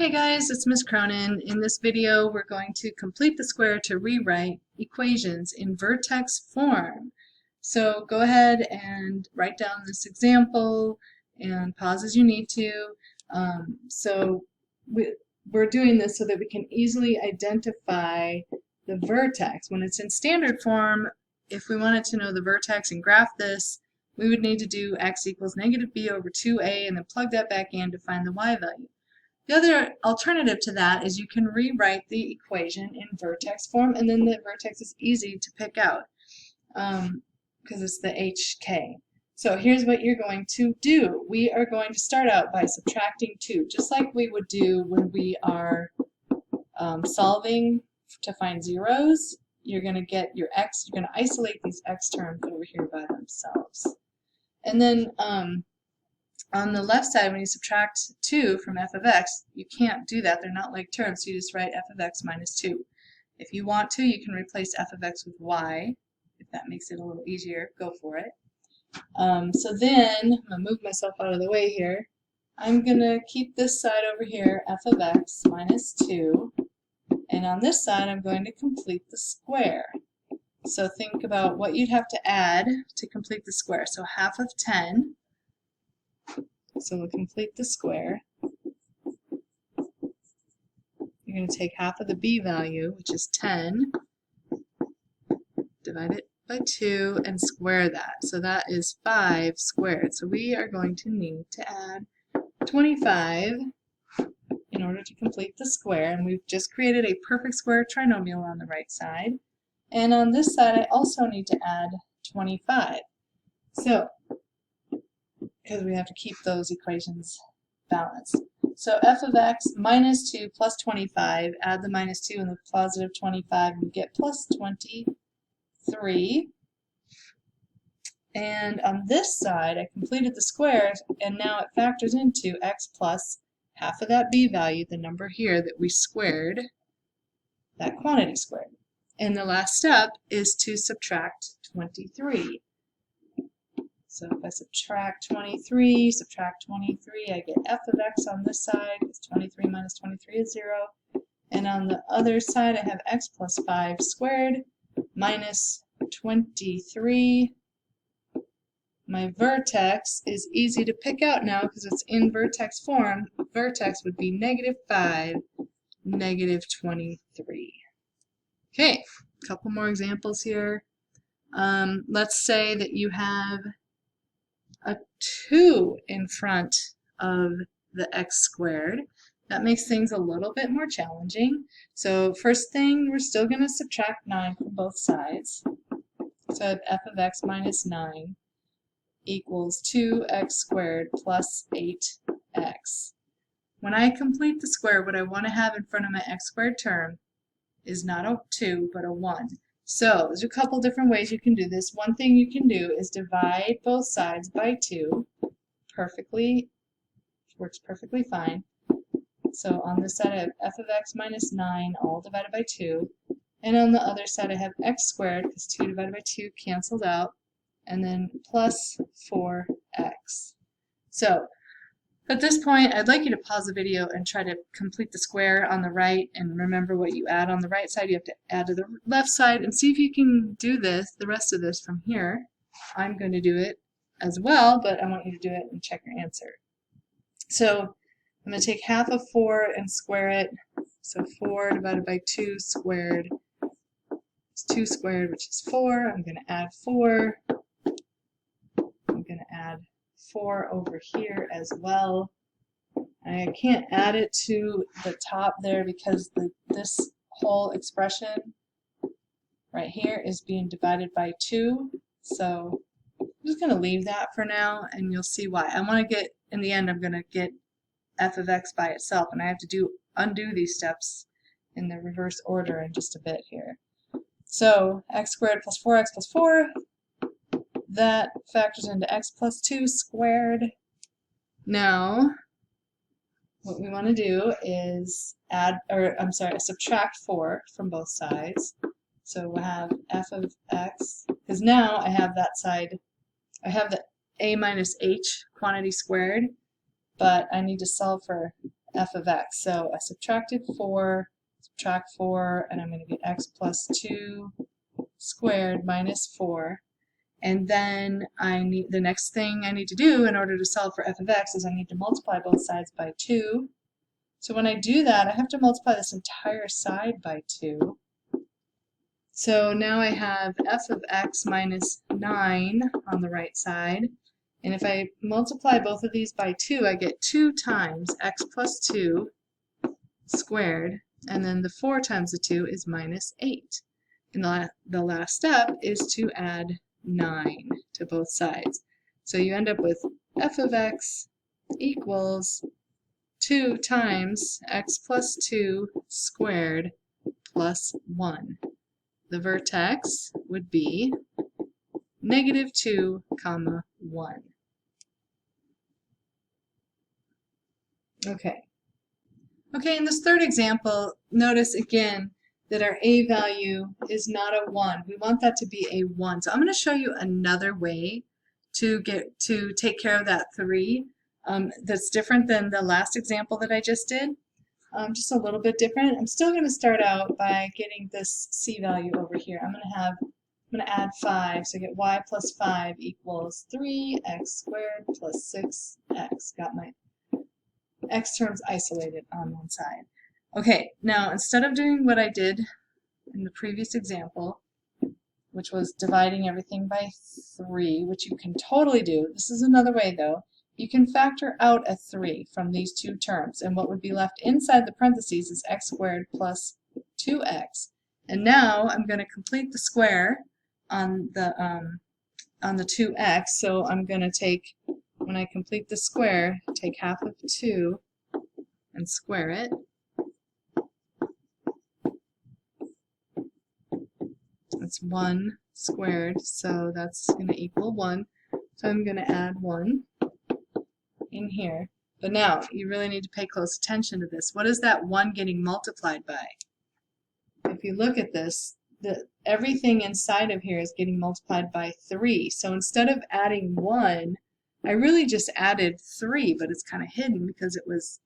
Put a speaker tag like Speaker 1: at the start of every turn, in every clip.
Speaker 1: Hey guys, it's Miss Cronin. In this video, we're going to complete the square to rewrite equations in Vertex form. So go ahead and write down this example and pause as you need to. We're doing this so that we can easily identify the vertex. When it's in standard form, if we wanted to know the vertex and graph this, we would need to do x equals negative b over 2a and then plug that back in to find the y value. The other alternative to that is you can rewrite the equation in vertex form, and then the vertex is easy to pick out because it's the HK. So here's what you're going to do. We are going to start out by subtracting 2, just like we would do when we are solving to find zeros. You're going to get your x, you're going to isolate these x terms over here by themselves. And then on the left side, when you subtract 2 from f of x, you can't do that. They're not like terms, so you just write f of x minus 2. If you want to, you can replace f of x with y. If that makes it a little easier, go for it. So then, I'm going to move myself out of the way here. I'm going to keep this side over here, f of x minus 2. And on this side, I'm going to complete the square. So think about what you'd have to add to complete the square. So half of 10. So we'll complete the square. You're going to take half of the b value, which is 10, divide it by 2, and square that. So that is 5 squared. So we are going to need to add 25 in order to complete the square. And we've just created a perfect square trinomial on the right side. And on this side, I also need to add 25. So because we have to keep those equations balanced. So f of x minus 2 plus 25, add the minus 2 and the positive 25, and you get plus 23. And on this side, I completed the squares, and now it factors into x plus half of that b value, the number here that we squared, that quantity squared. And the last step is to subtract 23. So if I subtract 23, I get f of x on this side, because 23 minus 23 is 0. And on the other side, I have x plus 5 squared minus 23. My vertex is easy to pick out now because it's in vertex form. Vertex would be negative 5, negative 23. Okay, a couple more examples here. Let's say that you have a 2 in front of the x squared. That makes things a little bit more challenging. So first thing, we're still going to subtract 9 from both sides. So I have f of x minus 9 equals 2x squared plus 8x. When I complete the square, what I want to have in front of my x squared term is not a 2, but a 1. So there's a couple different ways you can do this. One thing you can do is divide both sides by 2. Works perfectly fine. So on this side I have f of x minus 9 all divided by 2. And on the other side I have x squared, because 2 divided by 2 canceled out, and then plus 4x. So at this point, I'd like you to pause the video and try to complete the square on the right, and remember what you add on the right side, you have to add to the left side, and see if you can do this, the rest of this from here. I'm going to do it as well, but I want you to do it and check your answer. So I'm going to take half of 4 and square it. So 4 divided by 2 squared is 2 squared, which is 4. I'm going to add 4. I'm going to add 4 over here as well. I can't add it to the top there because this whole expression right here is being divided by 2. So I'm just going to leave that for now, and you'll see why. I want to get, in the end, I'm going to get f of x by itself, and I have to undo these steps in the reverse order in just a bit here. So x squared plus 4x plus 4. That factors into x plus 2 squared. Now, what we want to do is subtract 4 from both sides. So we'll have f of x, because now I have that side, I have the a minus h quantity squared, but I need to solve for f of x. So I subtracted 4, subtract 4, and I'm going to get x plus 2 squared minus 4. And then the next thing I need to do in order to solve for f of x is I need to multiply both sides by 2. So when I do that, I have to multiply this entire side by 2. So now I have f of x minus 9 on the right side. And if I multiply both of these by 2, I get 2 times x plus 2 squared. And then the 4 times the 2 is minus 8. And the last step is to add 9 to both sides. So you end up with f of x equals 2 times x plus 2 squared plus 1. The vertex would be -2, 1. Okay, in this third example, notice again that our a value is not a 1. We want that to be a 1. So I'm going to show you another way to take care of that 3 that's different than the last example that I just did. Just a little bit different. I'm still going to start out by getting this c value over here. I'm going to add 5, so I get y plus 5 equals 3x squared plus 6x. Got my x terms isolated on one side. Okay, now instead of doing what I did in the previous example, which was dividing everything by 3, which you can totally do, this is another way though. You can factor out a 3 from these two terms, and what would be left inside the parentheses is x squared plus 2x. And now I'm going to complete the square on the 2x, so I'm going to take, when I complete the square, take half of 2 and square it. That's 1 squared, so that's going to equal 1. So I'm going to add 1 in here. But now, you really need to pay close attention to this. What is that 1 getting multiplied by? If you look at this, everything inside of here is getting multiplied by 3. So instead of adding 1, I really just added 3, but it's kind of hidden because it looks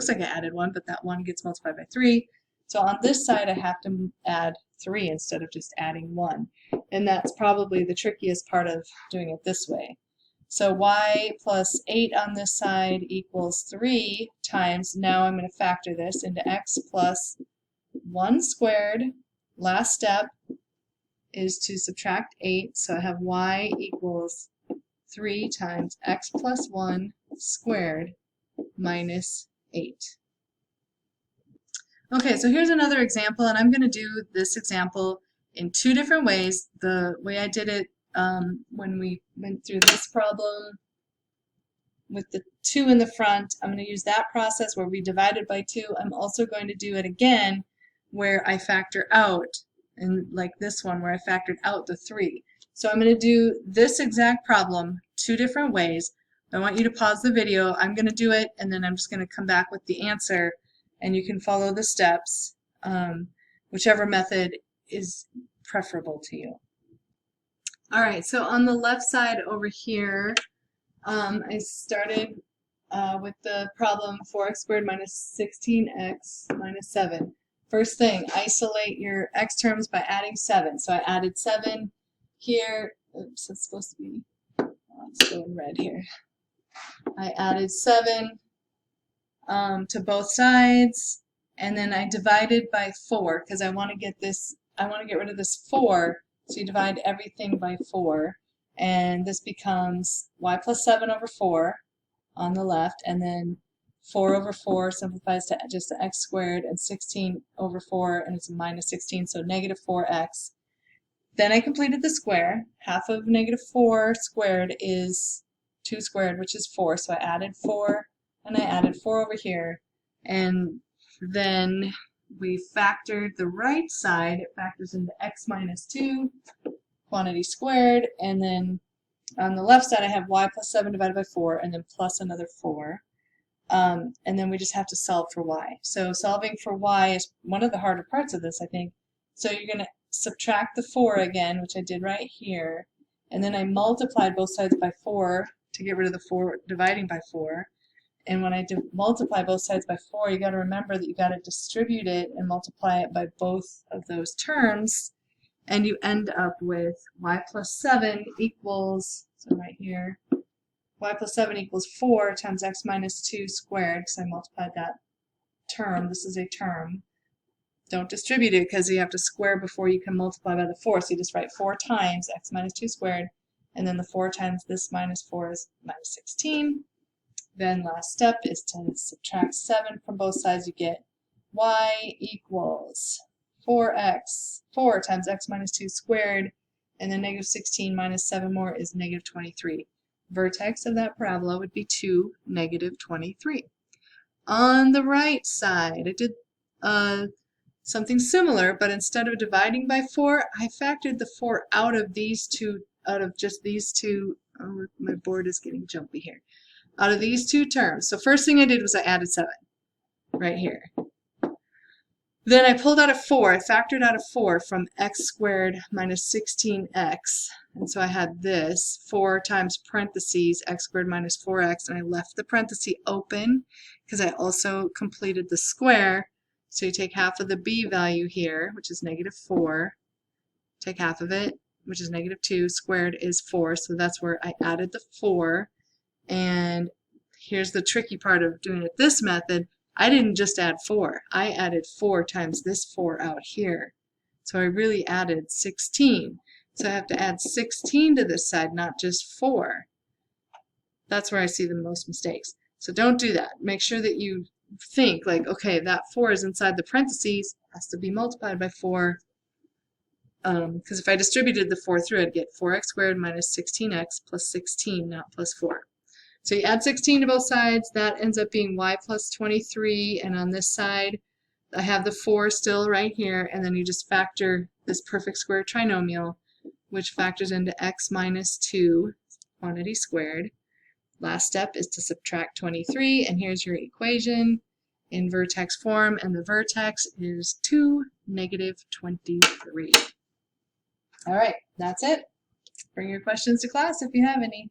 Speaker 1: like I added 1, but that 1 gets multiplied by 3. So on this side, I have to add 3 instead of just adding 1. And that's probably the trickiest part of doing it this way. So y plus 8 on this side equals 3 times, now I'm going to factor this into x plus 1 squared. Last step is to subtract 8, so I have y equals 3 times x plus 1 squared minus 8. Okay, so here's another example, and I'm going to do this example in 2 different ways. The way I did it when we went through this problem with the 2 in the front, I'm going to use that process where we divided by 2. I'm also going to do it again where I factor out, and like this one where I factored out the 3. So I'm going to do this exact problem 2 different ways. I want you to pause the video. I'm going to do it, and then I'm just going to come back with the answer, and you can follow the steps, whichever method is preferable to you. Alright, so on the left side over here, I started with the problem 4x squared minus 16x minus 7. First thing, isolate your x terms by adding 7. So I added 7 here. Oops, it's supposed to be, let's go in red here. I added 7 to both sides, and then I divided by 4 because I want to get rid of this 4. So you divide everything by 4, and this becomes y plus 7 over 4 on the left, and then 4 over 4 simplifies to just the x squared, and 16 over 4, and it's minus 16, so negative 4x. Then I completed the square. Half of negative 4 squared is 2 squared, which is 4, so I added 4, and I added 4 over here, and then we factored the right side. It factors into x minus 2, quantity squared, and then on the left side I have y plus 7 divided by 4, and then plus another 4. And then we just have to solve for y. So solving for y is one of the harder parts of this, I think. So you're going to subtract the 4 again, which I did right here, and then I multiplied both sides by 4 to get rid of the 4 dividing by 4. And when I multiply both sides by 4, you got to remember that you got to distribute it and multiply it by both of those terms. And you end up with y plus 7 equals, so right here, y plus 7 equals 4 times x minus 2 squared, because I multiplied that term. This is a term. Don't distribute it because you have to square before you can multiply by the 4. So you just write 4 times x minus 2 squared, and then the 4 times this minus 4 is minus 16. Then last step is to subtract 7 from both sides. You get y equals 4 times x minus 2 squared, and then negative 16 minus 7 more is negative 23. Vertex of that parabola would be 2, negative 23. On the right side, I did something similar, but instead of dividing by 4, I factored the 4 out of these two, out of just these two. Oh, my board is getting jumpy here. Out of these two terms. So first thing I did was I added 7 right here. Then I pulled out a 4. I factored out a 4 from x squared minus 16x. And so I had this 4 times parentheses x squared minus 4x, and I left the parenthesis open because I also completed the square. So you take half of the b value here, which is negative 4, take half of it, which is negative 2, squared is 4, so that's where I added the 4. And here's the tricky part of doing it this method. I didn't just add 4. I added 4 times this 4 out here. So I really added 16. So I have to add 16 to this side, not just 4. That's where I see the most mistakes. So don't do that. Make sure that you think like, okay, that 4 is inside the parentheses, has to be multiplied by 4. Because if I distributed the 4 through, I'd get 4x squared minus 16x plus 16, not plus 4. So you add 16 to both sides, that ends up being y plus 23, and on this side I have the 4 still right here, and then you just factor this perfect square trinomial, which factors into x minus 2 quantity squared. Last step is to subtract 23, and here's your equation in vertex form, and the vertex is 2, negative 23. All right, that's it. Bring your questions to class if you have any.